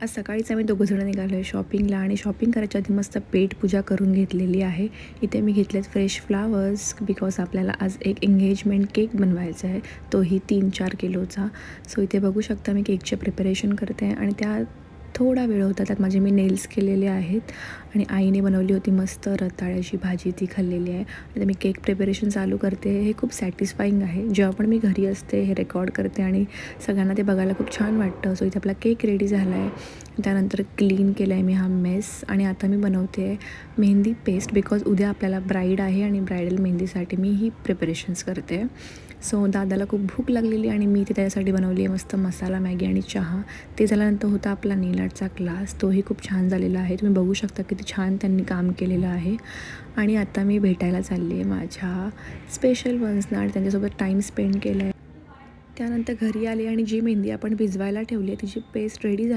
आज सकाळीच आम्ही दोघंजणं निघालो आहे शॉपिंगला आणि शॉपिंग करायच्या आधी मस्त पेटपूजा करून घेतलेली आहे. इथे मी घेतलेत फ्रेश फ्लावर्स बिकॉज आपल्याला आज एक एंगेजमेंट केक बनवायचा आहे, तोही 3-4 किलोचा. सो इथे बघू शकता मी केकचे प्रिपरेशन करते आहे आणि त्या थोडा वेळ होता. त्यात माझे मी नेल्स केलेले आहेत आणि आईने बनवली होती मस्त रताळ्याची भाजी, ती खाल्लेली आहे. आणि मी केक प्रिपरेशन चालू करते. हे खूप सॅटिस्फाईंग आहे. जेव्हा पण मी घरी असते हे रेकॉर्ड करते आणि सगळ्यांना ते बघायला खूप छान वाटतं. सो इथे आपला केक रेडी झाला आहे. त्यानंतर क्लीन केला आहे मी हा मेस आणि आता मी बनवते आहे मेहंदी पेस्ट बिकॉज उद्या आपल्याला ब्राईड आहे आणि ब्रायडल मेहंदीसाठी मी ही प्रिपरेशन्स करते. सो दादाला खूप भूक लागलेली आणि मी ते त्याच्यासाठी बनवली आहे मस्त मसाला मॅगी आणि चहा. ते झाल्यानंतर होता आपला नेल आर्टचा क्लास, तोही खूप छान झालेला आहे. तुम्ही बघू शकता किती छान त्यांनी काम केलेलं आहे. आणि आता मी भेटायला चालली आहे माझ्या स्पेशल वन्सना आणि त्यांच्यासोबत टाईम स्पेंड केला आहे. त्यानंतर घरी आले आणि जी मेहंदी आपण भिजवायला ठेवली आहे तिची पेस्ट रेडी